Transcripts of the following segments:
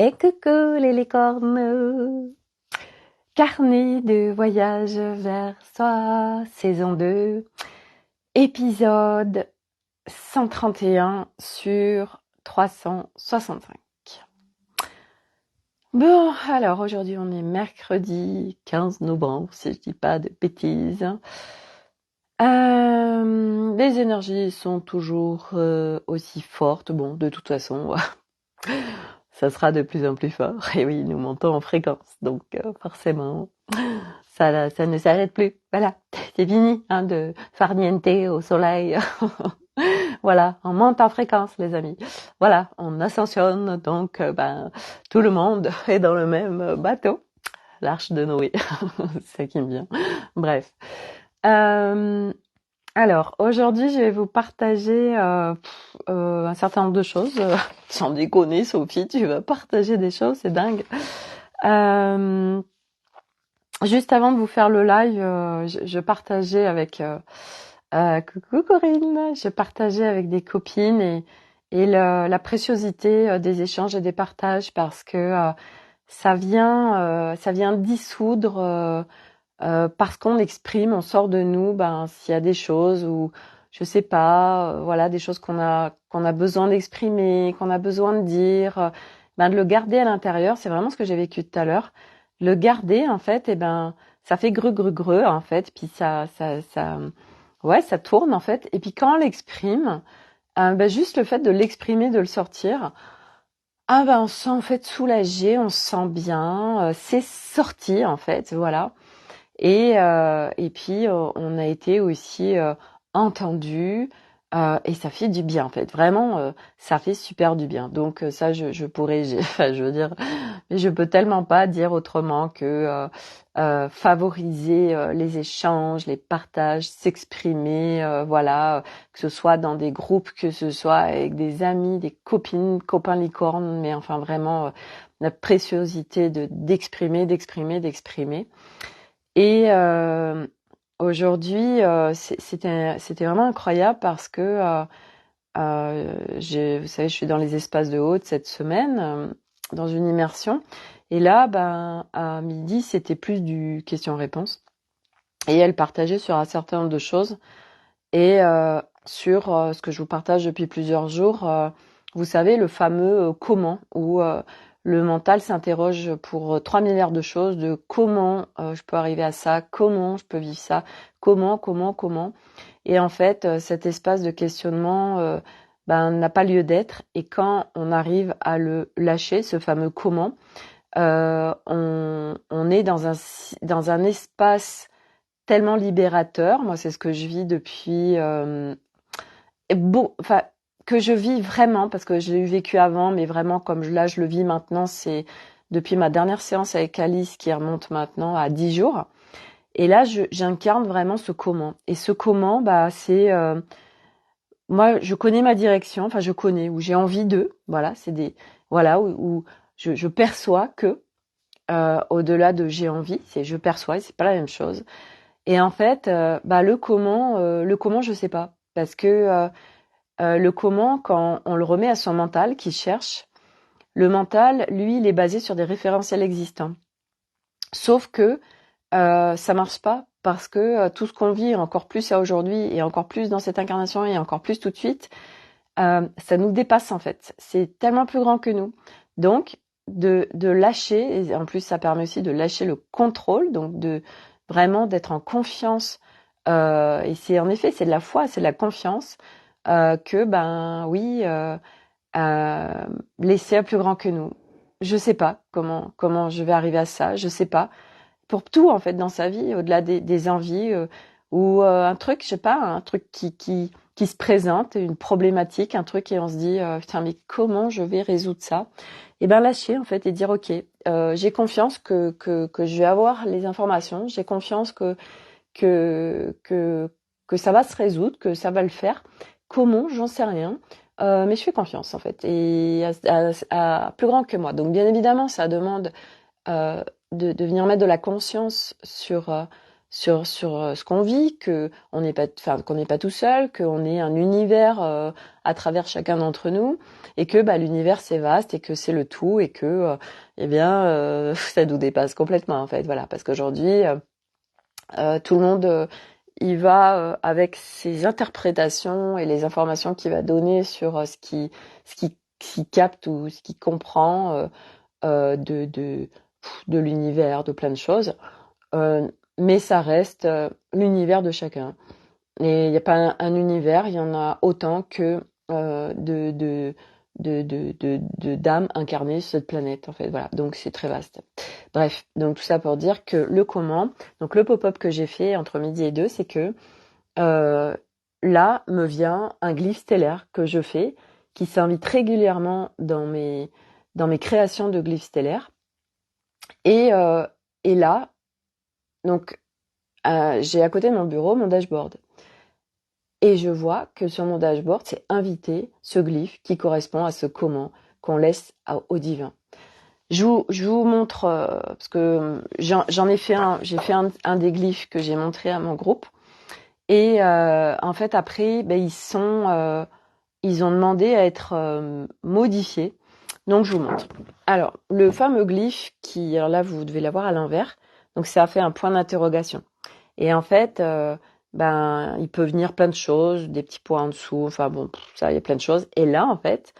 Et coucou les licornes! Carnet de voyage vers soi, saison 2, épisode 131 sur 365. Bon, alors aujourd'hui on est mercredi 15 novembre, si je dis pas de bêtises. Les énergies sont toujours aussi fortes. Bon, de toute façon, ça sera de plus en plus fort. Et oui, nous montons en fréquence, donc forcément, ça ne s'arrête plus. Voilà, c'est fini de farniente au soleil. Voilà, on monte en fréquence, les amis. Voilà, on ascensionne, donc tout le monde est dans le même bateau. L'arche de Noé, c'est ça qui me vient. Bref. Alors, aujourd'hui, je vais vous partager un certain nombre de choses. Sans déconner, Sophie, tu vas partager des choses, c'est dingue. Juste avant de vous faire le live, je partageais avec... coucou Corinne, je partageais avec des copines et la préciosité des échanges et des partages parce que ça vient dissoudre... parce qu'on exprime, on sort de nous, s'il y a des choses où, je sais pas, voilà, des choses qu'on a besoin d'exprimer, qu'on a besoin de dire, de le garder à l'intérieur, c'est vraiment ce que j'ai vécu tout à l'heure. Le garder, en fait, ça fait greu, en fait, puis ouais, ça tourne, en fait. Et puis quand on l'exprime, juste le fait de l'exprimer, de le sortir, on se sent en fait soulagé, on se sent bien, c'est sorti, en fait, voilà. Et puis on a été aussi entendu et ça fait du bien en fait. Vraiment, ça fait super du bien. Donc ça, je pourrais, enfin, je veux dire, mais je peux tellement pas dire autrement que favoriser les échanges, les partages, s'exprimer, voilà, que ce soit dans des groupes, que ce soit avec des amis, des copines, copains licornes, mais enfin vraiment la préciosité d'exprimer. Et aujourd'hui, c'était vraiment incroyable parce que vous savez, je suis dans les espaces de Haute cette semaine, dans une immersion. Et là, à midi, c'était plus du question-réponse. Et elle partageait sur un certain nombre de choses. Et sur ce que je vous partage depuis plusieurs jours, vous savez, le fameux comment, où le mental s'interroge pour 3 milliards de choses, de comment je peux arriver à ça, comment je peux vivre ça, comment. Et en fait, cet espace de questionnement n'a pas lieu d'être. Et quand on arrive à le lâcher, ce fameux comment, on est dans un espace tellement libérateur. Moi, c'est ce que je vis depuis que je vis vraiment, parce que je l'ai eu vécu avant, mais vraiment comme là je le vis maintenant, c'est depuis ma dernière séance avec Alice qui remonte maintenant à 10 jours. Et là, j'incarne vraiment ce comment. Et ce comment, c'est moi, je connais ma direction, enfin je connais, où j'ai envie de, voilà, c'est des, voilà, où je perçois que au-delà de j'ai envie, c'est je perçois, et c'est pas la même chose. Et en fait, le comment, je sais pas, parce que le comment, quand on le remet à son mental qui cherche, le mental, lui, il est basé sur des référentiels existants. Sauf que ça marche pas parce que tout ce qu'on vit encore plus à aujourd'hui et encore plus dans cette incarnation et encore plus tout de suite, ça nous dépasse en fait. C'est tellement plus grand que nous. Donc de lâcher, et en plus ça permet aussi de lâcher le contrôle, donc de vraiment d'être en confiance. Et c'est en effet c'est de la foi, c'est de la confiance que oui, laisser un plus grand que nous. Je sais pas comment je vais arriver à ça, je sais pas. Pour tout en fait dans sa vie, au-delà des envies ou un truc, je sais pas, un truc qui se présente, une problématique, un truc et on se dit putain mais comment je vais résoudre ça? Et lâcher en fait et dire ok, j'ai confiance que je vais avoir les informations, j'ai confiance que que ça va se résoudre, que ça va le faire. Comment? J'en sais rien. Mais je fais confiance en fait et à plus grand que moi. Donc bien évidemment, ça demande de venir mettre de la conscience sur sur ce qu'on vit, que on n'est pas, enfin qu'on n'est pas tout seul, qu'on est un univers à travers chacun d'entre nous, et que l'univers c'est vaste et que c'est le tout et que ça nous dépasse complètement en fait. Voilà, parce qu'aujourd'hui tout le monde il va avec ses interprétations et les informations qu'il va donner sur ce qui capte ou ce qu'il comprend de l'univers, de plein de choses. Mais ça reste l'univers de chacun. Et il n'y a pas un univers, il y en a autant que d'âmes incarnées sur cette planète, en fait. Voilà, donc c'est très vaste. Bref, donc tout ça pour dire que le comment, donc le pop-up que j'ai fait entre midi et 2, c'est que euh, là me vient un glyphe stellaire que je fais, qui s'invite régulièrement dans mes créations de glyphes stellaires. Et là, donc, j'ai à côté de mon bureau mon dashboard. Et je vois que sur mon dashboard, c'est invité ce glyphe qui correspond à ce comment qu'on laisse au divin. Je vous montre, parce que j'en ai fait j'ai fait un des glyphes que j'ai montré à mon groupe. Et en fait, après, ils ont demandé à être modifiés. Donc, je vous montre. Alors, le fameux glyphe alors là, vous devez l'avoir à l'envers. Donc, ça a fait un point d'interrogation. Et en fait, il peut venir plein de choses, des petits points en dessous, enfin bon, ça, il y a plein de choses. Et là, en fait,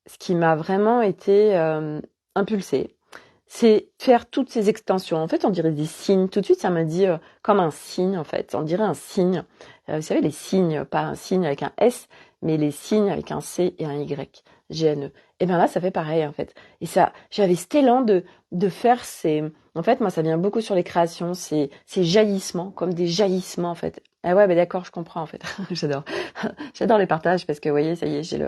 ce qui m'a vraiment été impulsé, c'est faire toutes ces extensions. En fait, on dirait des signes. Tout de suite, ça m'a dit comme un signe, en fait. On dirait un signe. Vous savez, les signes, pas un signe avec un S, mais les signes avec un C et un Y, GNE. Et bien là, ça fait pareil, en fait. Et ça, j'avais cet élan de faire ces... En fait, moi, ça vient beaucoup sur les créations, ces jaillissements, comme des jaillissements, en fait. Ah ouais, d'accord, je comprends, en fait. J'adore. J'adore les partages parce que, vous voyez, ça y est,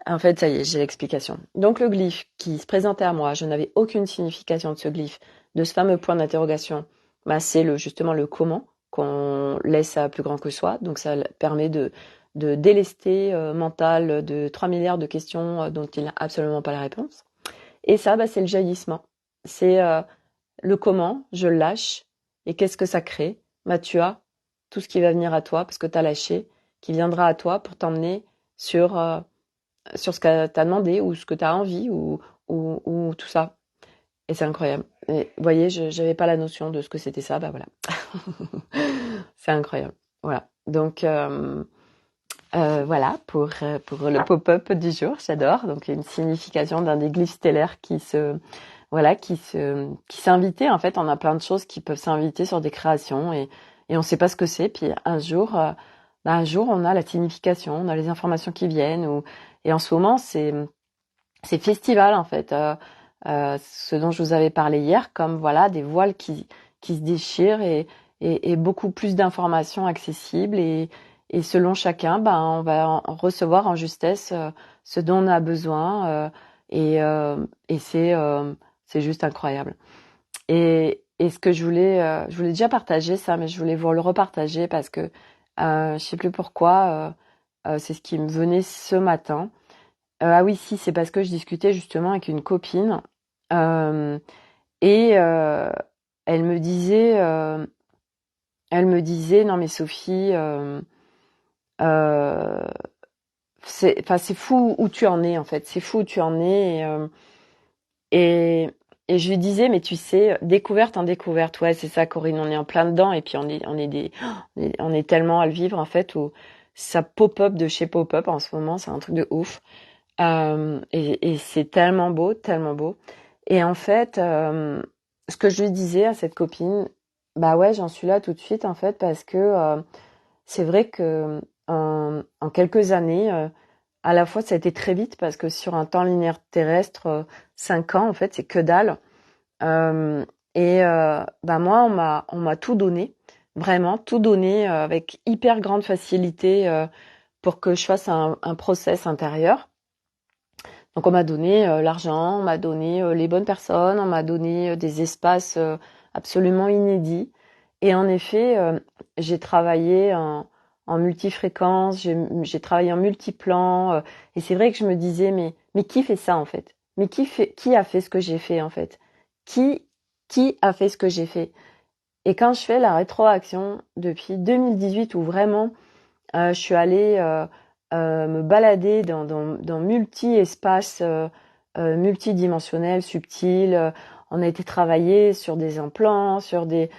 en fait, ça y est, j'ai l'explication. Donc le glyphe qui se présentait à moi, je n'avais aucune signification de ce glyphe, de ce fameux point d'interrogation. C'est justement le comment qu'on laisse à plus grand que soi. Donc ça permet de délester mental de 3 milliards de questions dont il n'a absolument pas la réponse. Et ça, c'est le jaillissement. C'est le comment, je le lâche. Et qu'est-ce que ça crée? Tu as tout ce qui va venir à toi parce que tu as lâché, qui viendra à toi pour t'emmener sur ce que tu as demandé ou ce que tu as envie ou tout ça. Et c'est incroyable. Et vous voyez, je n'avais pas la notion de ce que c'était ça, voilà. C'est incroyable. Voilà. Donc, voilà pour le pop-up du jour, j'adore. Donc, une signification d'un des glyphes stellaires qui s'invitait. En fait, on a plein de choses qui peuvent s'inviter sur des créations et on ne sait pas ce que c'est. Puis un jour, on a la signification, on a les informations qui viennent. Et en ce moment, c'est festival en fait. Ce dont je vous avais parlé hier, comme voilà des voiles qui se déchirent et beaucoup plus d'informations accessibles et selon chacun, on va recevoir en justesse ce dont on a besoin et c'est juste incroyable. Et ce que je voulais déjà partager ça, mais je voulais vous le repartager parce que je sais plus pourquoi, c'est ce qui me venait ce matin. Ah oui, si, c'est parce que je discutais justement avec une copine euh, et elle me disait, euh, non mais Sophie, euh, c'est fou où tu en es en fait, c'est fou où tu en es et, et je lui disais mais tu sais, découverte en découverte, ouais c'est ça Corinne, on est en plein dedans et puis on est tellement à le vivre en fait où ça pop-up de chez pop-up en ce moment, c'est un truc de ouf. Et c'est tellement beau, tellement beau. Et en fait, ce que je lui disais à cette copine, bah ouais, j'en suis là tout de suite en fait parce que c'est vrai que en quelques années, à la fois ça a été très vite parce que sur un temps linéaire terrestre, 5 ans en fait, c'est que dalle. Euh, moi, on m'a tout donné, vraiment tout donné avec hyper grande facilité pour que je fasse un process intérieur. Donc on m'a donné l'argent, on m'a donné les bonnes personnes, on m'a donné des espaces absolument inédits. Et en effet, j'ai travaillé en multifréquence, j'ai travaillé en multiplan. Et c'est vrai que je me disais, mais qui fait ça en fait? Mais qui a fait ce que j'ai fait en fait? Qui, qui a fait ce que j'ai fait? Et quand je fais la rétroaction depuis 2018 où vraiment je suis allée me balader dans multi-espaces multidimensionnels, subtils. On a été travailler sur des implants, sur des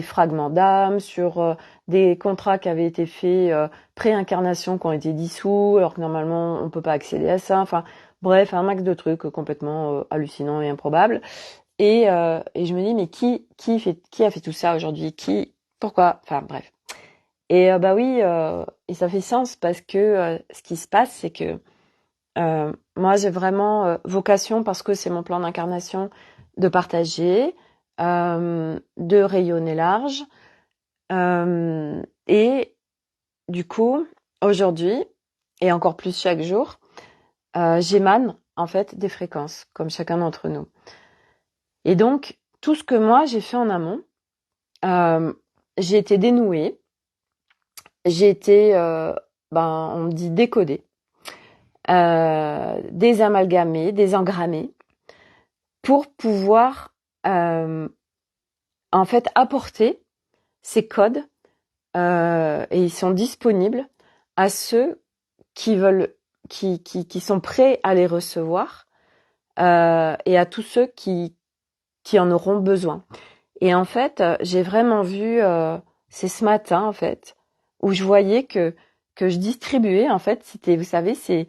fragments d'âme, sur des contrats qui avaient été faits pré-incarnation qui ont été dissous, alors que normalement on peut pas accéder à ça. Enfin, bref, un max de trucs complètement hallucinants et improbables. Et je me dis, mais qui a fait tout ça aujourd'hui? Pourquoi? Enfin, bref. Et bah oui, et ça fait sens parce que ce qui se passe, c'est que moi j'ai vraiment vocation, parce que c'est mon plan d'incarnation, de partager, de rayonner large. Et du coup, aujourd'hui, et encore plus chaque jour, j'émane en fait des fréquences, comme chacun d'entre nous. Et donc, tout ce que moi j'ai fait en amont, j'ai été dénouée, j'ai été, on me dit décodée, désamalgamée, désengrammée, pour pouvoir en fait apporter ces codes, et ils sont disponibles à ceux qui veulent, qui sont prêts à les recevoir, et à tous ceux qui en auront besoin. Et en fait, j'ai vraiment vu, c'est ce matin en fait, où je voyais que je distribuais, en fait, c'était, vous savez, je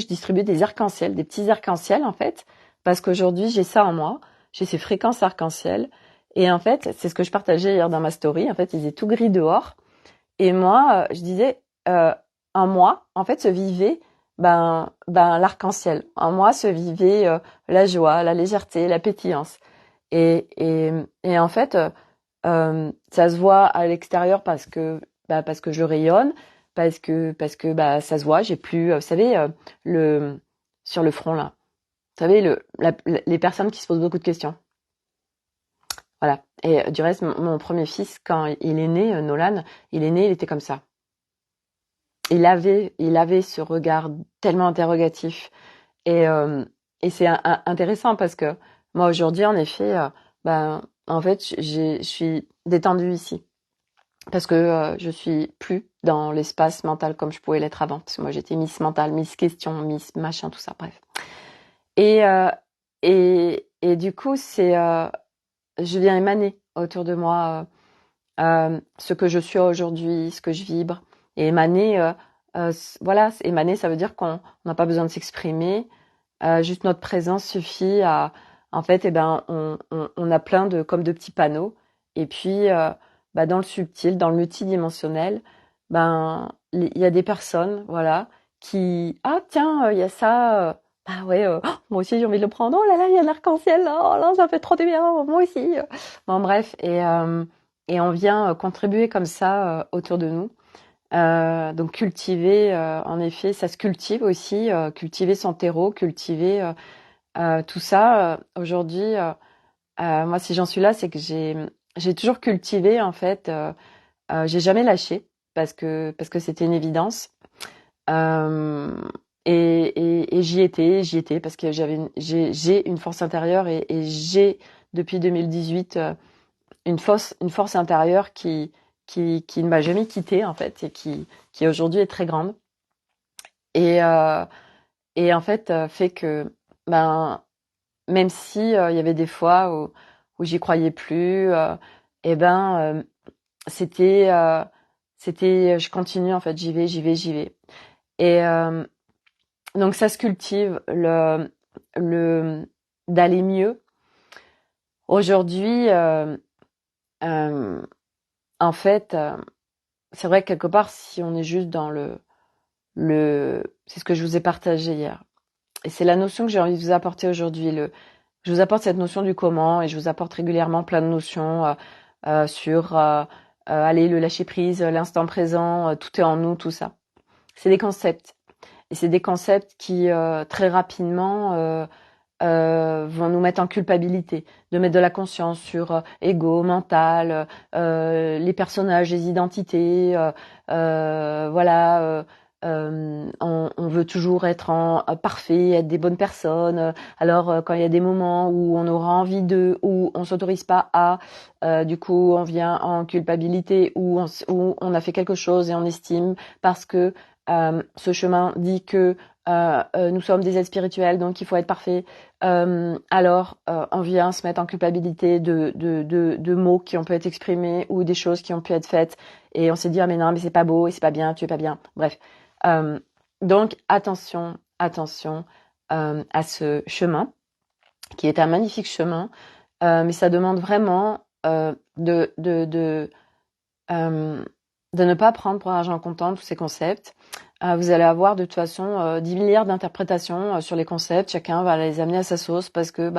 distribuais des arcs-en-ciel, des petits arcs-en-ciel en fait, parce qu'aujourd'hui j'ai ça en moi, j'ai ces fréquences arc-en-ciel, et en fait, c'est ce que je partageais hier dans ma story. En fait, il faisait tout gris dehors, et moi, je disais, en moi, en fait, se vivait l'arc-en-ciel. En moi se vivait la joie, la légèreté, la pétillance. Et en fait, ça se voit à l'extérieur parce que je rayonne, parce que ça se voit. J'ai plus, vous savez, le sur le front là. Vous savez, les personnes qui se posent beaucoup de questions. Voilà. Et du reste, mon premier fils, quand il est né, Nolan, il était comme ça. Il avait ce regard tellement interrogatif. Et c'est intéressant parce que moi aujourd'hui, en effet, en fait, je suis détendue ici parce que je suis plus dans l'espace mental comme je pouvais l'être avant. Parce que moi, j'étais Miss Mental, Miss Question, Miss Machin, tout ça, bref. Et et du coup, je viens émaner autour de moi ce que je suis aujourd'hui, ce que je vibre. Et émaner, voilà, émaner, ça veut dire qu'on n'a pas besoin de s'exprimer. Juste notre présence suffit à, en fait, on a plein comme de petits panneaux. Et puis, dans le subtil, dans le multidimensionnel, il y a des personnes, voilà, ah tiens, il y a ça. Ah ouais, moi aussi j'ai envie de le prendre. Oh là là, il y a l'arc-en-ciel. Oh là, ça fait trop du bien. Moi aussi. Bon bref, et on vient contribuer comme ça autour de nous. Donc cultiver, en effet, ça se cultive aussi, cultiver son terreau, cultiver tout ça. Aujourd'hui, moi, si j'en suis là, c'est que j'ai toujours cultivé en fait. J'ai jamais lâché parce que c'était une évidence. Euh, et j'y étais parce que j'ai une force intérieure, et j'ai depuis 2018 une force intérieure qui ne m'a jamais quittée en fait, et qui aujourd'hui est très grande, et et en fait fait que même si il y avait des fois où j'y croyais plus, et c'était je continue en fait, j'y vais, et donc ça se cultive le d'aller mieux aujourd'hui. En fait, c'est vrai que quelque part, si on est juste dans c'est ce que je vous ai partagé hier. Et c'est la notion que j'ai envie de vous apporter aujourd'hui. Je vous apporte cette notion du comment, et je vous apporte régulièrement plein de notions sur allez, le lâcher prise, l'instant présent, tout est en nous, tout ça. C'est des concepts. Et c'est des concepts qui très rapidement vont nous mettre en culpabilité, de mettre de la conscience sur ego, mental, les personnages, les identités, voilà, on veut toujours être parfait, être des bonnes personnes. Alors quand il y a des moments où on aura envie de, où on s'autorise pas à, du coup on vient en culpabilité, où on a fait quelque chose et on estime parce que ce chemin dit que nous sommes des êtres spirituels, donc il faut être parfait. Alors on vient se mettre en culpabilité de mots qui ont pu être exprimés ou des choses qui ont pu être faites. Et on s'est dit, ah mais non, mais c'est pas beau, et c'est pas bien, tu es pas bien. Bref. Euh, donc, attention à ce chemin, qui est un magnifique chemin, mais ça demande vraiment de ne pas prendre pour argent comptant tous ces concepts. Vous allez avoir de toute façon 10 milliards d'interprétations sur les concepts. Chacun va les amener à sa sauce parce que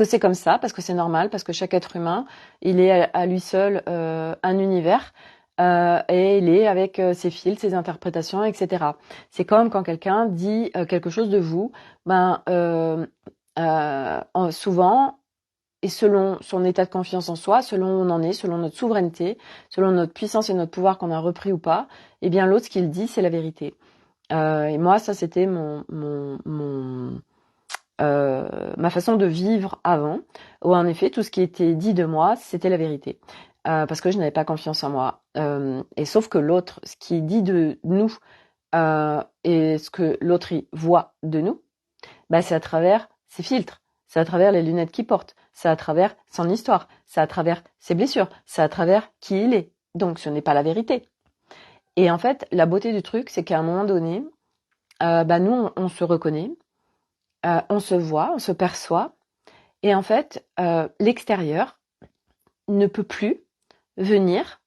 c'est comme ça, parce que c'est normal, parce que chaque être humain, il est à lui seul un univers. Et il est avec ses fils, ses interprétations, etc. C'est comme quand quelqu'un dit quelque chose de vous, souvent, et selon son état de confiance en soi, selon où on en est, selon notre souveraineté, selon notre puissance et notre pouvoir qu'on a repris ou pas, eh bien l'autre, ce qu'il dit, c'est la vérité. Et moi, ça, c'était ma façon de vivre avant, où en effet, tout ce qui était dit de moi, c'était la vérité. Parce que je n'avais pas confiance en moi. Et sauf que l'autre, ce qui dit de nous, et ce que l'autre y voit de nous, c'est à travers ses filtres, c'est à travers les lunettes qu'il porte, c'est à travers son histoire, c'est à travers ses blessures, c'est à travers qui il est. Donc ce n'est pas la vérité. Et en fait, la beauté du truc, c'est qu'à un moment donné, nous, on se reconnaît, on se voit, on se perçoit, et en fait, l'extérieur ne peut plus venir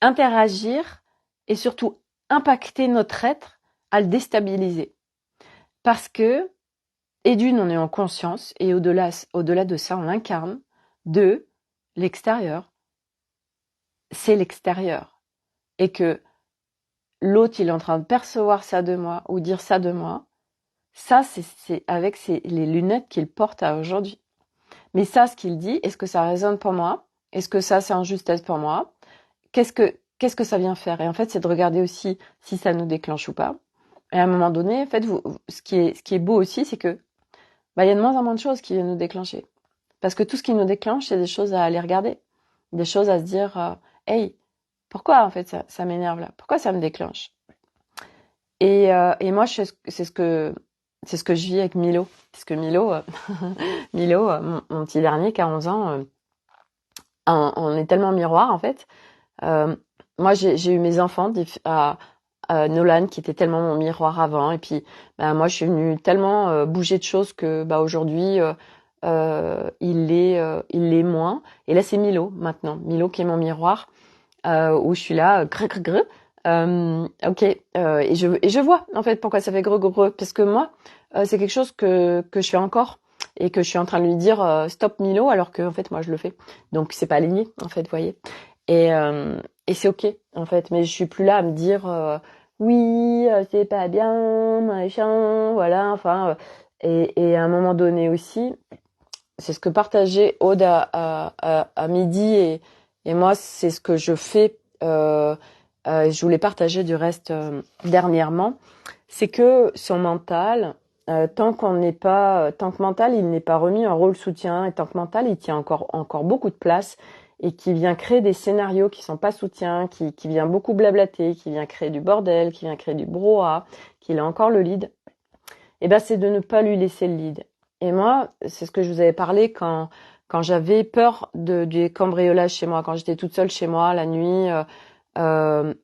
interagir et surtout impacter notre être à le déstabiliser. Parce que, et d'une, on est en conscience, et au-delà de ça, on l'incarne. Deux, l'extérieur, c'est l'extérieur. Et que l'autre, il est en train de percevoir ça de moi, ou dire ça de moi, ça, c'est avec les lunettes qu'il porte à aujourd'hui. Mais ça, ce qu'il dit, est-ce que ça résonne pour moi? Est-ce que ça, c'est en justesse pour moi? Qu'est-ce que ça vient faire? Et en fait, c'est de regarder aussi si ça nous déclenche ou pas. Et à un moment donné, en fait, ce qui est beau aussi, c'est que il y a de moins en moins de choses qui viennent nous déclencher. Parce que tout ce qui nous déclenche, c'est des choses à aller regarder. Des choses à se dire, hey, pourquoi en fait ça m'énerve là? Pourquoi ça me déclenche? Et moi, c'est ce que je vis avec Milo. Parce que Milo, mon petit dernier qui a 11 ans, on est tellement miroir en fait. Moi, j'ai eu mes enfants Nolan qui était tellement mon miroir avant, et puis moi je suis venue tellement bouger de choses que aujourd'hui il l'est moins. Et là c'est Milo maintenant, Milo qui est mon miroir, où je suis là ok, et je vois en fait pourquoi ça fait parce que moi c'est quelque chose que je fais encore et que je suis en train de lui dire stop Milo, alors que en fait moi je le fais, donc c'est pas aligné en fait, vous voyez. Et c'est ok en fait, mais je suis plus là à me dire oui c'est pas bien machin, voilà, enfin et à un moment donné aussi, c'est ce que partageait Aude à midi, et moi c'est ce que je fais, je voulais partager du reste dernièrement, c'est que son mental, tant que mental il n'est pas remis en rôle soutien, et tant que mental il tient encore beaucoup de place, et qui vient créer des scénarios qui sont pas soutiens, qui vient beaucoup blablater, qui vient créer du bordel, qui vient créer du brouhaha, qu'il a encore le lead, et c'est de ne pas lui laisser le lead. Et moi, c'est ce que je vous avais parlé quand j'avais peur du cambriolage chez moi, quand j'étais toute seule chez moi la nuit, même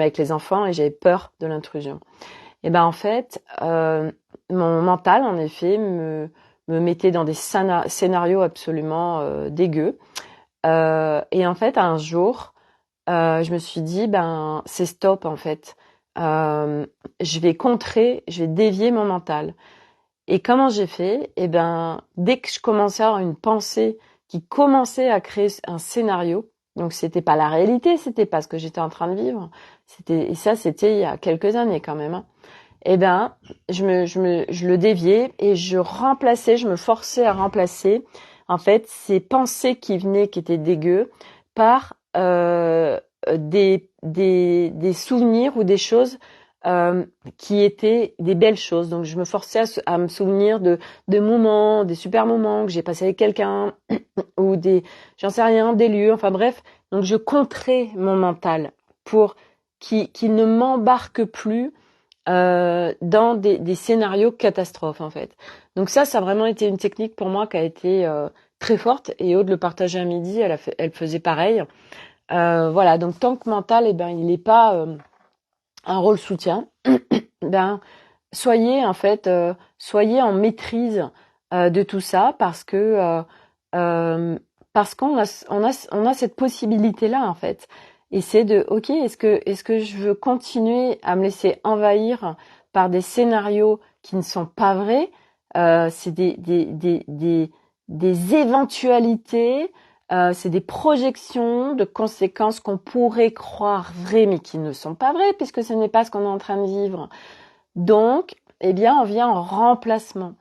avec les enfants, et j'avais peur de l'intrusion. Et en fait, mon mental, en effet, me mettait dans des scénarios absolument dégueux. Et en fait, un jour, je me suis dit, c'est stop en fait. Je vais dévier mon mental. Et comment j'ai fait? Dès que je commençais à avoir une pensée qui commençait à créer un scénario, donc c'était pas la réalité, c'était pas ce que j'étais en train de vivre, c'était il y a quelques années quand même, hein. Je le déviais et je me forçais à remplacer en fait ces pensées qui étaient dégueu, par des souvenirs ou des choses qui étaient des belles choses. Donc je me forçais à me souvenir de moments, des super moments que j'ai passés avec quelqu'un ou j'en sais rien, des lieux, enfin bref. Donc je contrais mon mental pour qu'il ne m'embarque plus dans des scénarios catastrophes en fait. Donc ça a vraiment été une technique pour moi qui a été très forte, et Aude le partageait à midi, elle faisait pareil. Voilà, donc tant que mental, il n'est pas un rôle soutien, ben soyez en fait, soyez en maîtrise de tout ça, parce qu'on a cette possibilité là en fait. Et c'est ok, est-ce que je veux continuer à me laisser envahir par des scénarios qui ne sont pas vrais? C'est des éventualités, c'est des projections de conséquences qu'on pourrait croire vraies mais qui ne sont pas vraies, puisque ce n'est pas ce qu'on est en train de vivre. Donc, on vient en remplacement.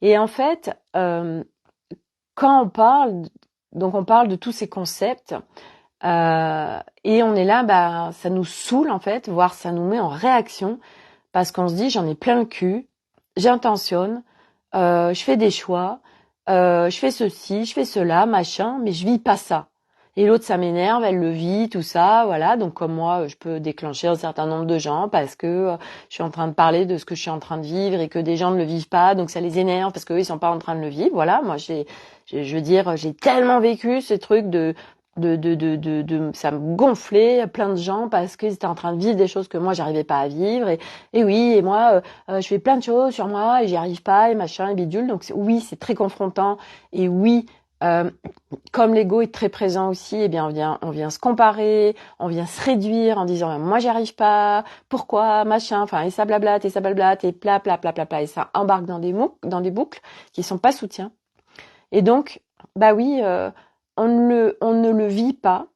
Et en fait, quand on parle de tous ces concepts, et on est là, ça nous saoule en fait, voire ça nous met en réaction, parce qu'on se dit j'en ai plein le cul, j'intentionne, je fais des choix, je fais ceci, je fais cela, machin, mais je vis pas ça. Et l'autre, ça m'énerve, elle le vit, tout ça, voilà. Donc comme moi, je peux déclencher un certain nombre de gens parce que je suis en train de parler de ce que je suis en train de vivre et que des gens ne le vivent pas, donc ça les énerve parce qu'eux, ils sont pas en train de le vivre. Voilà, moi, je veux dire, j'ai tellement vécu ce truc ça me gonflait plein de gens parce qu'ils étaient en train de vivre des choses que moi j'arrivais pas à vivre, et oui, et moi je fais plein de choses sur moi et j'y arrive pas et machin et bidule. Donc oui, c'est très confrontant, et oui, comme l'ego est très présent aussi, on vient se comparer, on vient se réduire en disant moi j'y arrive pas, pourquoi, machin, enfin, et ça blablate, et pla pla pla pla pla, et ça embarque dans des boucles qui sont pas soutiens. Et donc, bah oui, on ne le vit pas,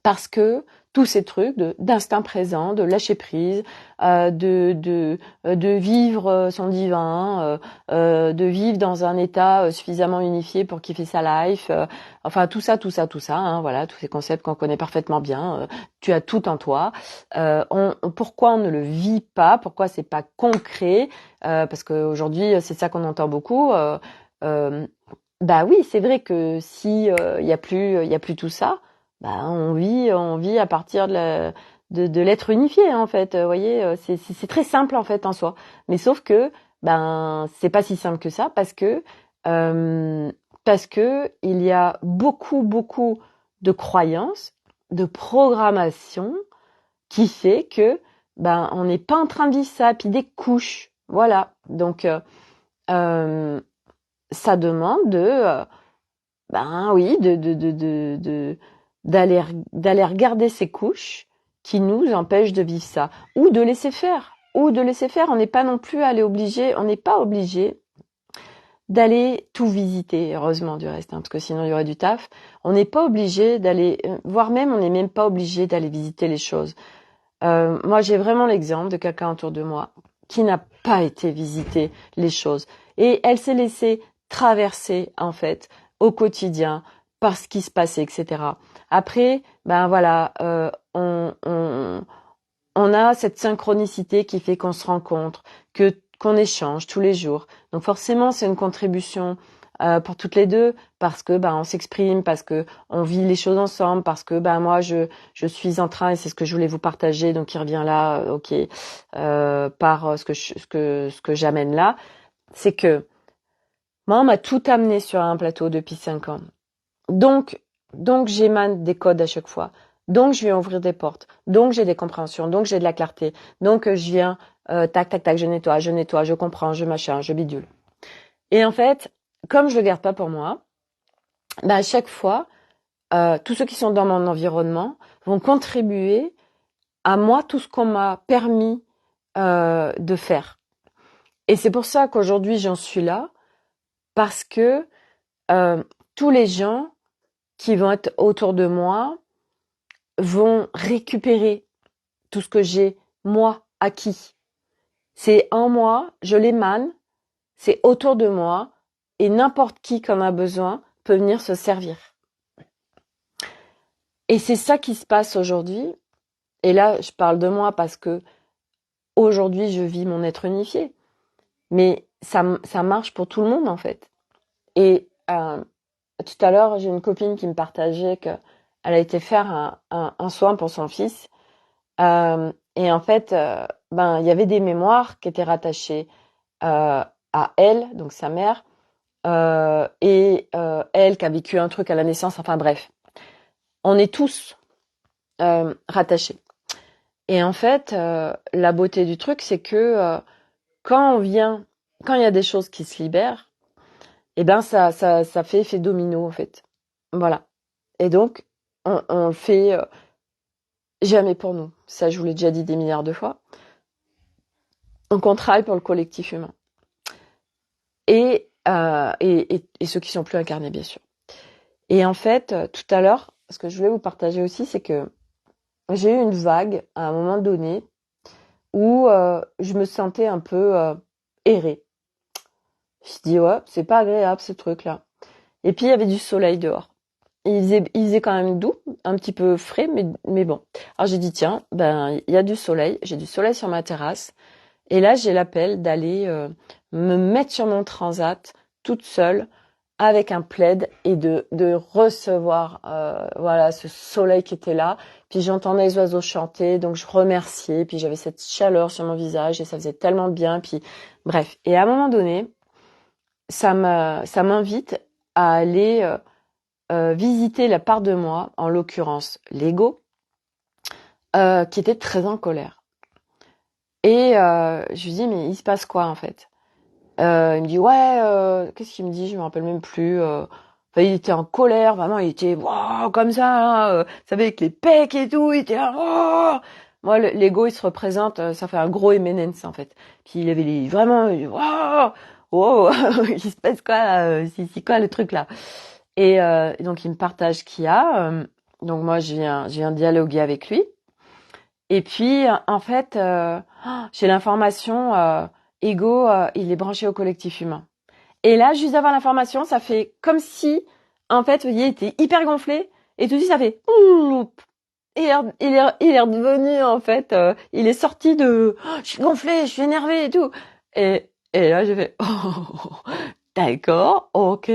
parce que tous ces trucs d'instinct présent, de lâcher prise, de vivre son divin, de vivre dans un état suffisamment unifié pour kiffer sa life, enfin tout ça, hein, voilà, tous ces concepts qu'on connaît parfaitement bien. Tu as tout en toi. Pourquoi on ne le vit pas? Pourquoi c'est pas concret? Parce qu'aujourd'hui, c'est ça qu'on entend beaucoup. Bah oui, c'est vrai que si il y a plus tout ça, bah on vit à partir de l'être unifié en fait. Vous voyez, c'est très simple en fait en soi. Mais sauf que c'est pas si simple que ça, euh, parce que il y a beaucoup de croyances, de programmation qui fait que on n'est pas en train de vivre ça, puis des couches, voilà. Donc euh, ça demande oui, d'aller regarder ces couches qui nous empêchent de vivre ça, ou de laisser faire, On n'est pas non plus on n'est pas obligé d'aller tout visiter, heureusement du reste, hein, parce que sinon il y aurait du taf. On n'est pas obligé d'aller, voire même on n'est même pas obligé d'aller visiter les choses. Moi, j'ai vraiment l'exemple de quelqu'un autour de moi qui n'a pas été visiter les choses, et elle s'est laissée traverser en fait au quotidien par ce qui se passait, etc. Après, on a cette synchronicité qui fait qu'on se rencontre, qu'on échange tous les jours. Donc forcément, c'est une contribution pour toutes les deux, parce que on s'exprime, parce que on vit les choses ensemble, parce que moi je suis en train, et c'est ce que je voulais vous partager, donc il revient là, ok, par ce que j'amène là, c'est que moi on m'a tout amené sur un plateau depuis 5 ans. Donc j'émane des codes à chaque fois. Donc je viens ouvrir des portes. Donc j'ai des compréhensions. Donc j'ai de la clarté. Donc je viens tac tac tac, je nettoie, je comprends, je machin, je bidule. Et en fait, comme je le garde pas pour moi, à chaque fois, tous ceux qui sont dans mon environnement vont contribuer à moi tout ce qu'on m'a permis de faire. Et c'est pour ça qu'aujourd'hui j'en suis là, parce que tous les gens qui vont être autour de moi vont récupérer tout ce que j'ai, moi, acquis. C'est en moi, je l'émane, c'est autour de moi, et n'importe qui en a besoin peut venir se servir. Et c'est ça qui se passe aujourd'hui. Et là, je parle de moi parce que aujourd'hui, je vis mon être unifié. Mais ça marche pour tout le monde, en fait. Et tout à l'heure, j'ai une copine qui me partageait qu'elle a été faire un soin pour son fils. Et en fait, il y avait des mémoires qui étaient rattachées à elle, donc sa mère, et elle qui a vécu un truc à la naissance. Enfin bref, on est tous rattachés. Et en fait, la beauté du truc, c'est que quand il y a des choses qui se libèrent, et ben ça fait effet domino en fait. Voilà. Et donc, on le fait jamais pour nous. Ça, je vous l'ai déjà dit des milliards de fois. Donc, on travaille pour le collectif humain. Et ceux qui sont plus incarnés, bien sûr. Et en fait, tout à l'heure, ce que je voulais vous partager aussi, c'est que j'ai eu une vague à un moment donné où je me sentais un peu errée. Je me suis dit, ouais, c'est pas agréable ce truc-là. Et puis, il y avait du soleil dehors. Il faisait quand même doux, un petit peu frais, mais bon. Alors j'ai dit, tiens, il y a du soleil, j'ai du soleil sur ma terrasse. Et là, j'ai l'appel d'aller me mettre sur mon transat toute seule avec un plaid et de recevoir voilà ce soleil qui était là. Puis j'entendais les oiseaux chanter, donc je remerciais. Puis j'avais cette chaleur sur mon visage et ça faisait tellement de bien. Puis bref. Et à un moment donné, ça m'invite à aller visiter la part de moi, en l'occurrence l'ego, qui était très en colère. Et je lui dis, mais il se passe quoi en fait? Il me dit, ouais, qu'est-ce qu'il me dit? Je me rappelle même plus. Enfin, il était en colère, vraiment, il était wow, comme ça, hein, vous savez, avec les pecs et tout, il était là, oh. Moi, l'ego, il se représente, ça fait un gros M&M's en fait. Puis il avait vraiment, wow, wow, il se passe quoi là? C'est quoi le truc là? Et donc il me partage ce qu'il y a. Donc moi, je viens dialoguer avec lui. Et puis, en fait, j'ai l'information, Ego, il est branché au collectif humain. Et là, juste avant l'information, ça fait comme si, en fait, vous voyez, il était hyper gonflé. Et tout de suite, ça fait... Et il est redevenu, en fait, il est sorti de... Oh, je suis gonflé, je suis énervé et tout. Et là, j'ai fait... Oh, d'accord, ok.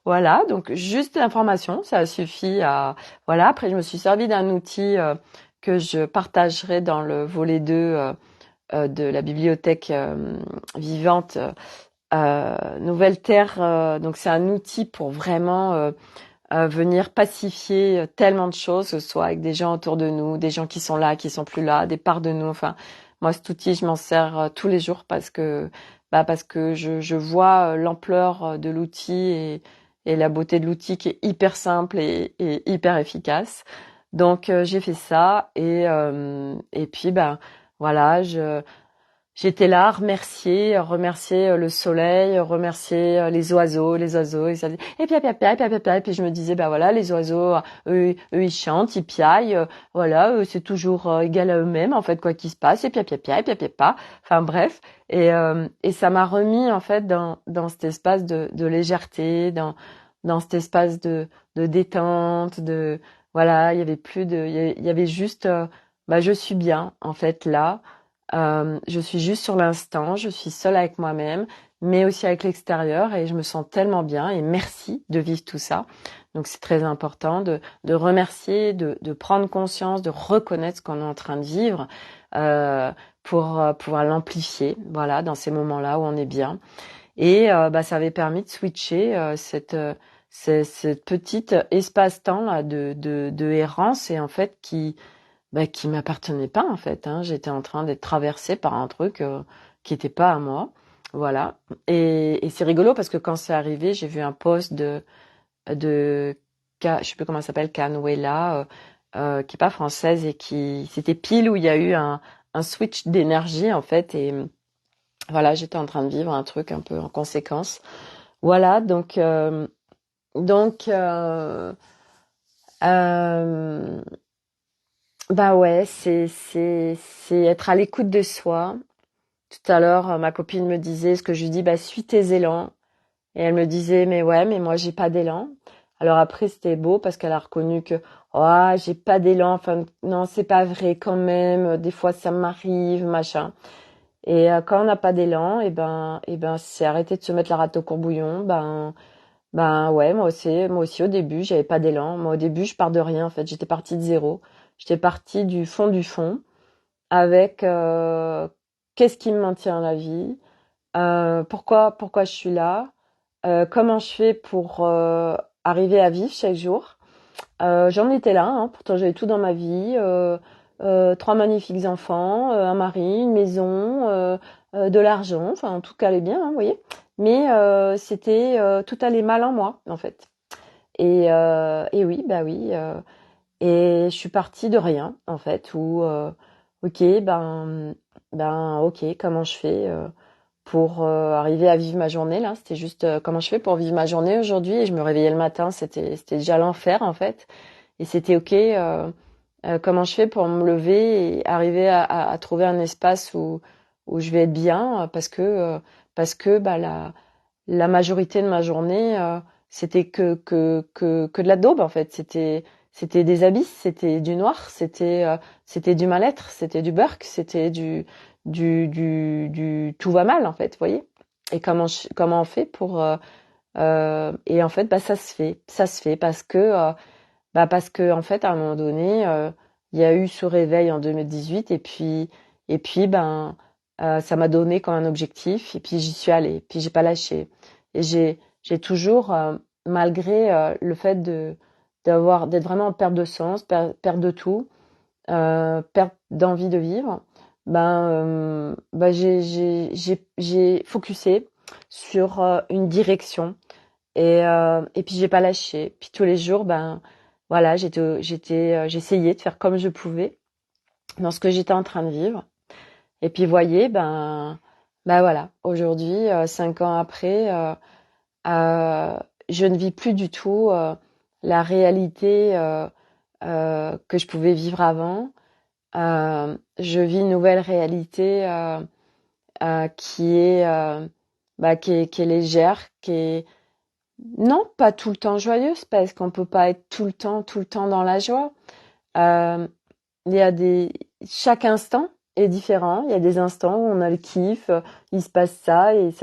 Voilà, donc juste l'information, ça suffit à... Voilà, après, je me suis servi d'un outil que je partagerai dans le volet 2 de la bibliothèque vivante Nouvelle Terre. Donc c'est un outil pour vraiment venir pacifier tellement de choses, que ce soit avec des gens autour de nous, des gens qui sont là, qui sont plus là, des parts de nous. Enfin, moi cet outil, je m'en sers tous les jours parce que je vois l'ampleur de l'outil et la beauté de l'outil qui est hyper simple et hyper efficace. Donc j'ai fait ça et puis voilà, j'étais là, remercier le soleil, remercier les oiseaux, et ça et puis je me disais voilà, les oiseaux, eux ils chantent, ils piaillent, voilà, c'est toujours égal à eux-mêmes en fait quoi qu'il se passe, et puis, enfin bref, et ça m'a remis en fait dans cet espace de légèreté, dans cet espace de détente, de voilà, il y avait plus de, il y avait juste, je suis bien en fait là. Je suis juste sur l'instant, je suis seule avec moi-même, mais aussi avec l'extérieur et je me sens tellement bien et merci de vivre tout ça. Donc c'est très important de remercier, de prendre conscience, de reconnaître ce qu'on est en train de vivre pour pouvoir l'amplifier, voilà, dans ces moments-là où on est bien. Et ça avait permis de switcher cette petite espace-temps là de errance et en fait qui m'appartenait pas en fait. Hein. J'étais en train d'être traversée par un truc qui était pas à moi, voilà. Et c'est rigolo parce que quand c'est arrivé, j'ai vu un post de je sais plus comment elle s'appelle, Canuela, qui est pas française et qui c'était pile où il y a eu un switch d'énergie en fait et voilà, j'étais en train de vivre un truc un peu en conséquence. Voilà, donc ouais, c'est être à l'écoute de soi. Tout à l'heure, ma copine me disait ce que je lui dis, suis tes élans. Et elle me disait, mais ouais, mais moi j'ai pas d'élan. Alors après, c'était beau parce qu'elle a reconnu que, oh, j'ai pas d'élan, enfin non, c'est pas vrai quand même, des fois ça m'arrive, machin. Et quand on n'a pas d'élan, et ben c'est arrêter de se mettre la rate au courbouillon. Ben ouais, moi aussi au début, j'avais pas d'élan. Moi au début, je pars de rien en fait, j'étais partie de zéro. J'étais partie du fond avec qu'est-ce qui me maintient à la vie, pourquoi je suis là, comment je fais pour arriver à vivre chaque jour. J'en étais là, hein, pourtant j'avais tout dans ma vie, trois magnifiques enfants, un mari, une maison, de l'argent, enfin tout allait bien, hein, vous voyez. Mais tout allait mal en moi en fait. Et oui, bah oui. Et je suis partie de rien en fait, où ok, ok, comment je fais pour arriver à vivre ma journée là? C'était juste comment je fais pour vivre ma journée aujourd'hui. Et je me réveillais le matin, c'était déjà l'enfer en fait. Et c'était ok. Comment je fais pour me lever et arriver à trouver un espace où je vais être bien parce que bah la majorité de ma journée c'était que de la daube en fait. C'était des abysses, c'était du noir, c'était du mal-être, c'était du burk, c'était du tout va mal en fait, vous voyez. Et comment on fait pour et en fait bah ça se fait parce que en fait à un moment donné il y a eu ce réveil en 2018 et puis ça m'a donné comme un objectif et puis j'y suis allée, puis j'ai pas lâché et j'ai toujours malgré le fait d'être vraiment en perte de sens, perte de tout, perte d'envie de vivre, j'ai focusé sur une direction et puis j'ai pas lâché. Puis tous les jours, voilà, j'essayais de faire comme je pouvais dans ce que j'étais en train de vivre. Et puis voyez, voilà, aujourd'hui, 5 ans après, je ne vis plus du tout la réalité que je pouvais vivre avant. Je vis une nouvelle réalité qui est légère, qui est non, pas tout le temps joyeuse, parce qu'on peut pas être tout le temps dans la joie. Euh, il y a chaque instant est différent. Il y a des instants où on a le kiff, il se passe ça et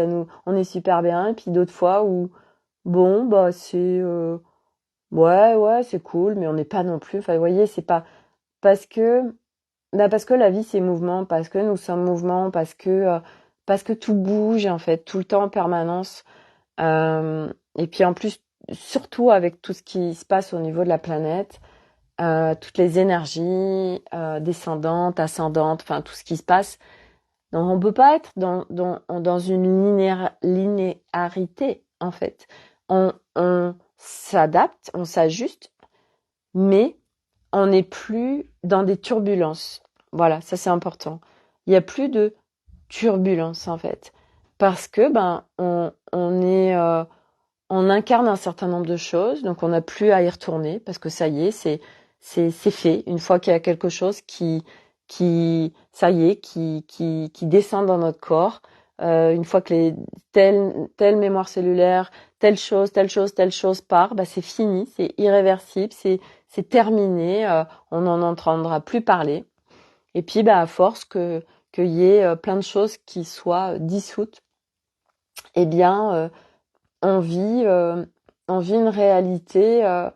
on est super bien. Et puis d'autres fois où, bon, ouais, ouais, c'est cool, mais on n'est pas non plus. Enfin, vous voyez, c'est pas parce que, parce que la vie c'est mouvement, parce que nous sommes mouvement, parce que tout bouge en fait, tout le temps en permanence. Et puis en plus, surtout avec tout ce qui se passe au niveau de la planète, toutes les énergies descendantes, ascendantes, enfin tout ce qui se passe. Donc on peut pas être dans une linéarité en fait. On s'adapte, on s'ajuste, mais on n'est plus dans des turbulences. Voilà, ça c'est important. Il n'y a plus de turbulences en fait. Parce que on incarne un certain nombre de choses, donc on n'a plus à y retourner parce que ça y est, c'est fait. Une fois qu'il y a quelque chose ça y est, qui descend dans notre corps, une fois que telle mémoire cellulaire, telle chose part, c'est fini, c'est irréversible, c'est terminé, on n'en entendra plus parler. Et puis à force qu'il y ait plein de choses qui soient dissoutes, eh bien on vit, euh, on vit une réalité à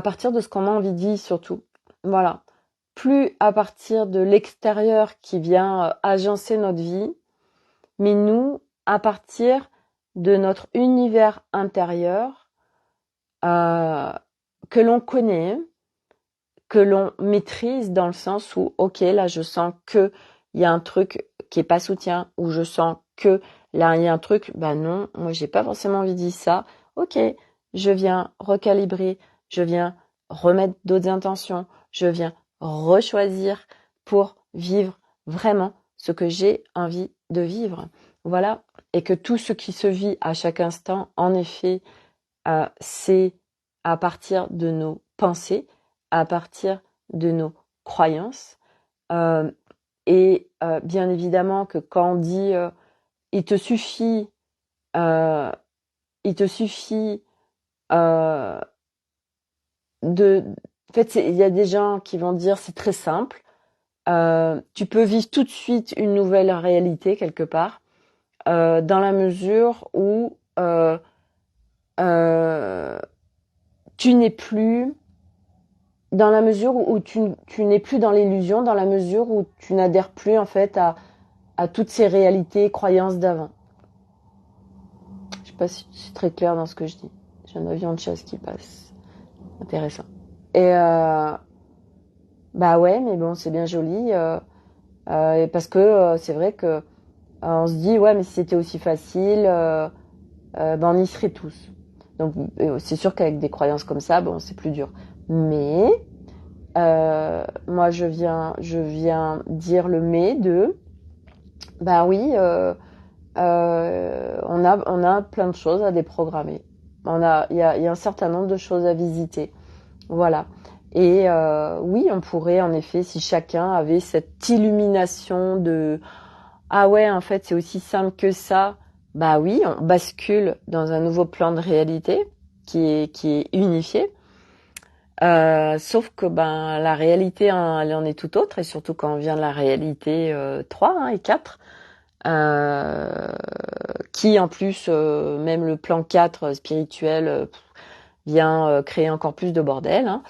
partir de ce qu'on a envie de vivre surtout. Voilà. Plus à partir de l'extérieur qui vient agencer notre vie, mais nous, à partir de notre univers intérieur euh, que l'on connaît, que l'on maîtrise dans le sens où, ok, là je sens que il y a un truc qui est pas soutien, ou je sens que là il y a un truc, non, moi j'ai pas forcément envie de dire ça. Ok, je viens recalibrer, je viens remettre d'autres intentions, je viens rechoisir pour vivre vraiment ce que j'ai envie de vivre. Voilà, et que tout ce qui se vit à chaque instant, en effet, c'est à partir de nos pensées, à partir de nos croyances. Euh, et bien évidemment que quand on dit il te suffit, euh, il te suffit euh, de, fait, il y a des gens qui vont dire c'est très simple. Tu peux vivre tout de suite une nouvelle réalité quelque part, dans la mesure où euh, tu n'es plus, dans la mesure où tu n'es plus dans l'illusion, dans la mesure où tu n'adhères plus en fait à toutes ces réalités et croyances d'avant. Je sais pas si c'est très clair dans ce que je dis. J'ai un avion de chasse qui passe. Intéressant. Et bah ouais, mais bon, c'est bien joli. Et parce que c'est vrai que on se dit ouais, mais si c'était aussi facile, ben on y serait tous. Donc c'est sûr qu'avec des croyances comme ça, bon, c'est plus dur. Mais moi, je viens dire le mais de, bah oui, on a plein de choses à déprogrammer. Il y a un certain nombre de choses à visiter. Voilà. Et oui, on pourrait en effet, si chacun avait cette illumination de ah ouais, en fait, c'est aussi simple que ça. Bah oui, on bascule dans un nouveau plan de réalité qui est unifié. Sauf que ben la réalité, hein, elle en est tout autre, et surtout quand on vient de la réalité 3 hein, et 4, qui en plus, même le plan 4 spirituel, vient créer encore plus de bordel. Hein.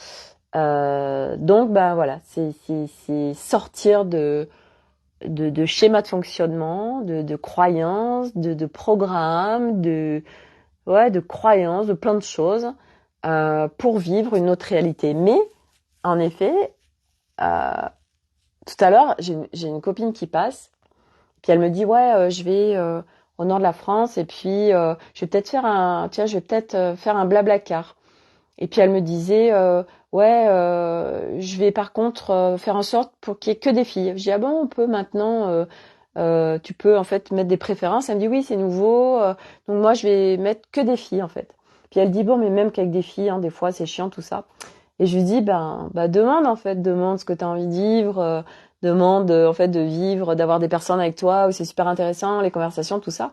Donc ben voilà, c'est sortir de schémas de fonctionnement, de croyances, de programmes, de croyances, de plein de choses pour vivre une autre réalité. Mais en effet, euh, tout à l'heure, j'ai une copine qui passe, puis elle me dit ouais, je vais au nord de la France et puis je vais peut-être faire un blablacar. Et puis elle me disait ouais, je vais par contre faire en sorte pour qu'il y ait que des filles. Je dis ah bon, on peut maintenant tu peux en fait mettre des préférences. Elle me dit oui, c'est nouveau, donc moi je vais mettre que des filles en fait. Puis elle dit bon, mais même qu'avec des filles, hein, des fois c'est chiant tout ça. Et je lui dis bah demande en fait, demande ce que tu as envie de vivre, demande en fait de vivre, d'avoir des personnes avec toi où c'est super intéressant, les conversations, tout ça.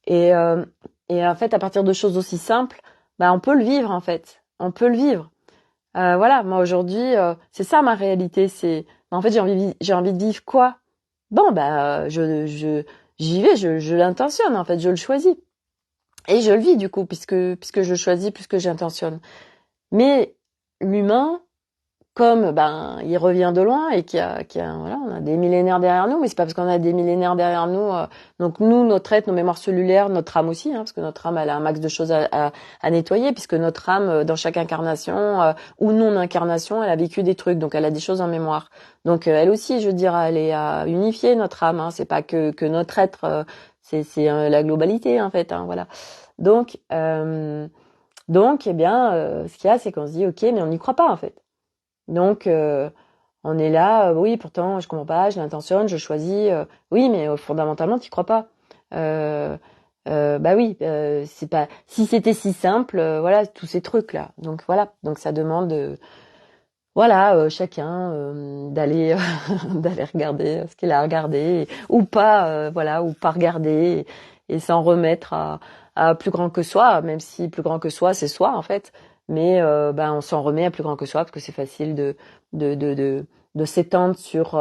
Et en fait à partir de choses aussi simples, bah on peut le vivre en fait, on peut le vivre. Voilà, moi aujourd'hui c'est ça ma réalité, c'est en fait j'ai envie de vivre quoi? Bon, bah, j'y vais, je l'intentionne, en fait, je le choisis. Et je le vis, du coup, puisque je le choisis, puisque j'intentionne. Mais l'humain, comme, ben, il revient de loin et voilà, on a des millénaires derrière nous, mais c'est pas parce qu'on a des millénaires derrière nous, donc nous, notre être, nos mémoires cellulaires, notre âme aussi, hein, parce que notre âme, elle a un max de choses à nettoyer, puisque notre âme, dans chaque incarnation, ou non-incarnation, elle a vécu des trucs, donc elle a des choses en mémoire. Donc, elle aussi, je veux dire, elle est à unifier notre âme, hein, c'est pas que notre être, c'est la globalité, en fait, hein, voilà. Donc, eh bien, ce qu'il y a, c'est qu'on se dit, ok, mais on n'y croit pas, en fait. Donc, on est là, oui, pourtant, je comprends pas, je l'intentionne, je choisis. Oui, mais fondamentalement, tu crois pas. Bah oui, c'est pas. Si c'était si simple, voilà, tous ces trucs là. Donc voilà, donc ça demande, voilà, chacun d'aller d'aller regarder ce qu'il a regardé ou pas, voilà, ou pas regarder et s'en remettre à plus grand que soi, même si plus grand que soi, c'est soi en fait. Mais ben on s'en remet à plus grand que soi parce que c'est facile de de de de s'étendre sur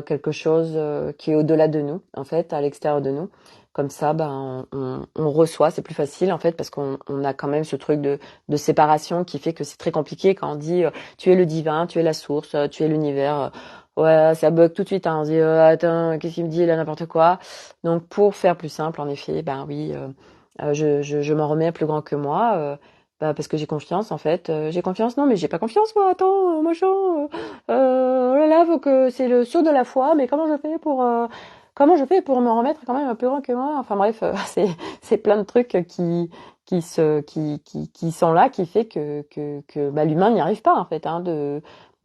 quelque chose qui est au-delà de nous en fait, à l'extérieur de nous. Comme ça, ben on reçoit, c'est plus facile en fait parce qu'on a quand même ce truc de séparation qui fait que c'est très compliqué quand on dit tu es le divin, tu es la source, tu es l'univers. Ouais, ça bug tout de suite. Hein. On se dit attends, qu'est-ce qu'il me dit là, n'importe quoi. Donc pour faire plus simple, en effet, ben oui, je m'en remets à plus grand que moi. Bah, parce que j'ai confiance en fait. J'ai confiance, non mais j'ai pas confiance moi. Attends, machin. Oh là là, faut que c'est le saut de la foi. Mais comment je fais pour me remettre quand même à plus grand que moi. Enfin bref, c'est plein de trucs qui sont là, qui fait que bah, l'humain n'y arrive pas en fait. Hein,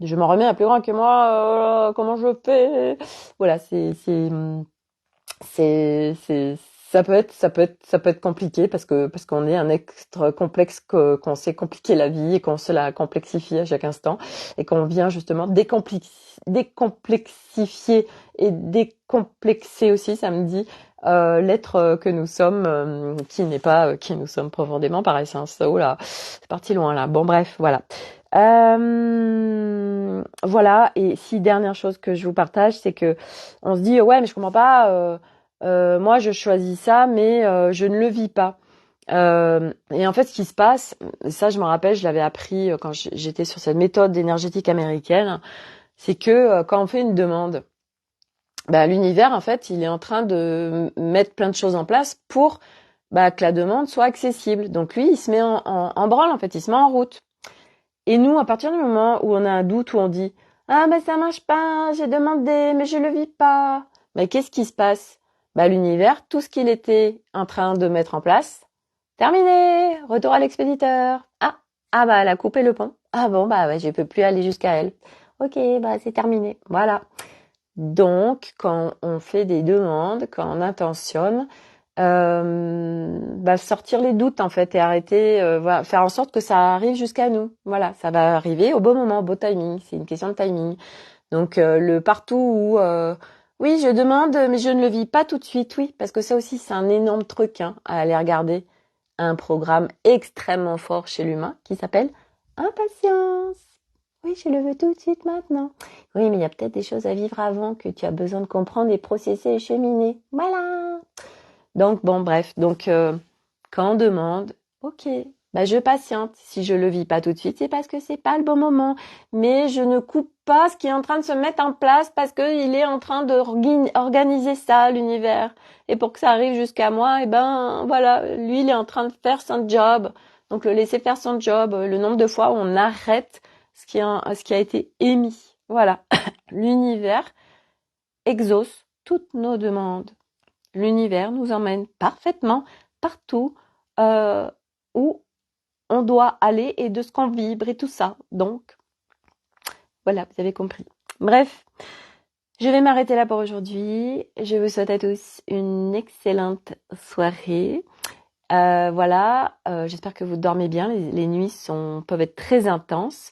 je m'en remets à plus grand que moi. Comment je fais? Voilà, c'est ça peut être compliqué parce qu'on est un être complexe, qu'on sait compliquer la vie et qu'on se la complexifie à chaque instant et qu'on vient justement décomplexifier et décomplexer aussi, ça me dit, l'être que nous sommes, qui n'est pas qui nous sommes profondément par essence. Oh là, c'est parti loin là. Bon bref, voilà. Voilà. Et si dernière chose que je vous partage, c'est que on se dit ouais, mais je comprends pas. Moi, je choisis ça, mais je ne le vis pas. Et en fait, ce qui se passe, et ça, je me rappelle, je l'avais appris quand j'étais sur cette méthode énergétique américaine, c'est que quand on fait une demande, bah, l'univers, en fait, il est en train de mettre plein de choses en place pour que la demande soit accessible. Donc lui, il se met en branle, en fait, il se met en route. Et nous, à partir du moment où on a un doute, où on dit ah ben ça marche pas, j'ai demandé, mais je le vis pas. Mais qu'est-ce qui se passe? L'univers, tout ce qu'il était en train de mettre en place, terminé, retour à l'expéditeur. Elle a coupé le pont. Ah bon ouais, je peux plus aller jusqu'à elle. Ok, c'est terminé. Voilà. Donc, quand on fait des demandes, quand on intentionne, sortir les doutes en fait et arrêter, faire en sorte que ça arrive jusqu'à nous. Voilà, ça va arriver au bon moment, au beau timing. C'est une question de timing. Donc le partout où oui, je demande, mais je ne le vis pas tout de suite. Oui, parce que ça aussi c'est un énorme truc à aller regarder. Un programme extrêmement fort chez l'humain qui s'appelle impatience. Oui, je le veux tout de suite maintenant. Oui, mais il y a peut-être des choses à vivre avant que tu as besoin de comprendre et processer et cheminer. Voilà. Donc bon, bref. Donc quand on demande, ok, je patiente. Si je le vis pas tout de suite, c'est parce que c'est pas le bon moment. Mais je ne coupe pas ce qui est en train de se mettre en place parce que il est en train de organiser ça, l'univers. Et pour que ça arrive jusqu'à moi, voilà, lui il est en train de faire son job. Donc le laisser faire son job, le nombre de fois où on arrête ce qui a été émis. Voilà. L'univers exauce toutes nos demandes. L'univers nous emmène parfaitement partout où on doit aller et de ce qu'on vibre et tout ça. Donc, voilà, vous avez compris. Bref, je vais m'arrêter là pour aujourd'hui. Je vous souhaite à tous une excellente soirée. Voilà, j'espère que vous dormez bien. Les nuits peuvent être très intenses.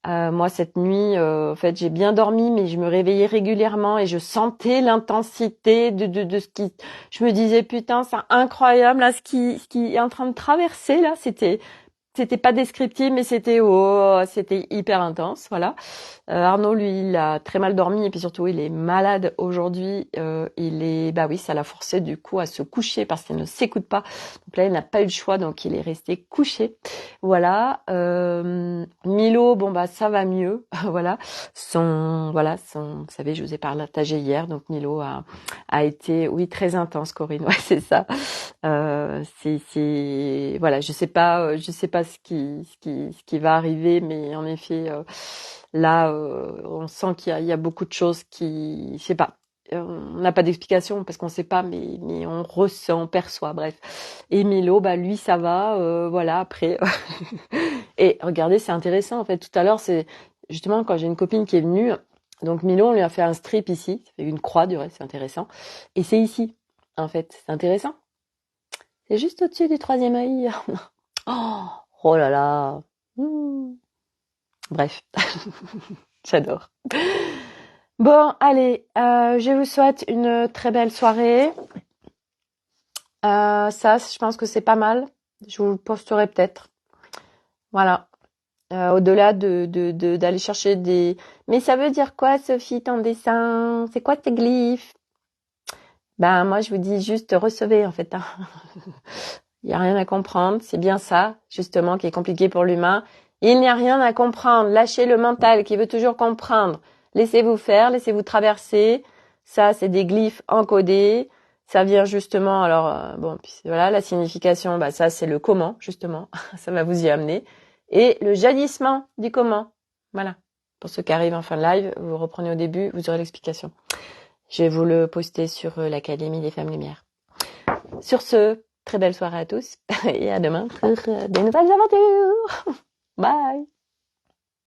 Moi, cette nuit, en fait, j'ai bien dormi, mais je me réveillais régulièrement et je sentais l'intensité de ce qui. Je me disais putain, c'est incroyable là, ce qui est en train de traverser là. C'était pas descriptif, mais c'était hyper intense, voilà. Arnaud, lui, il a très mal dormi et puis surtout, il est malade aujourd'hui. Oui, ça l'a forcé du coup à se coucher parce qu'il ne s'écoute pas. Donc là, il n'a pas eu le choix, donc il est resté couché. Voilà. Milo, ça va mieux. Voilà. Vous savez, je vous ai partagé hier. Donc Milo a été, oui, très intense, Corinne. Ouais, c'est ça. Voilà, je sais pas ce qui va arriver, mais en effet, là, on sent qu'il y a beaucoup de choses qui, je sais pas, on n'a pas d'explication parce qu'on sait pas, mais on ressent, on perçoit, bref. Et Milo, lui, ça va, voilà. Après, et regardez, c'est intéressant en fait. Tout à l'heure, c'est justement quand j'ai une copine qui est venue. Donc Milo, on lui a fait un strip ici, ça fait une croix du reste, c'est intéressant. Et c'est ici, en fait, c'est intéressant. C'est juste au-dessus du troisième œil. Oh là là. Bref, j'adore. Bon, allez, je vous souhaite une très belle soirée. Ça, je pense que c'est pas mal. Je vous le posterai peut-être. Voilà. Au-delà d'aller chercher des... Mais ça veut dire quoi, Sophie, ton dessin? C'est quoi tes glyphes? Moi, je vous dis juste recevez, en fait. Il n'y a rien à comprendre. C'est bien ça, justement, qui est compliqué pour l'humain. Il n'y a rien à comprendre. Lâchez le mental qui veut toujours comprendre. Laissez-vous faire, laissez-vous traverser. Ça, c'est des glyphes encodés. Ça vient justement, alors, puis voilà, la signification, ça, c'est le comment, justement. Ça va vous y amener. Et le jaillissement du comment. Voilà. Pour ceux qui arrivent en fin de live, vous reprenez au début, vous aurez l'explication. Je vais vous le poster sur l'Académie des Femmes Lumière. Sur ce, très belle soirée à tous et à demain pour de nouvelles aventures. Bye.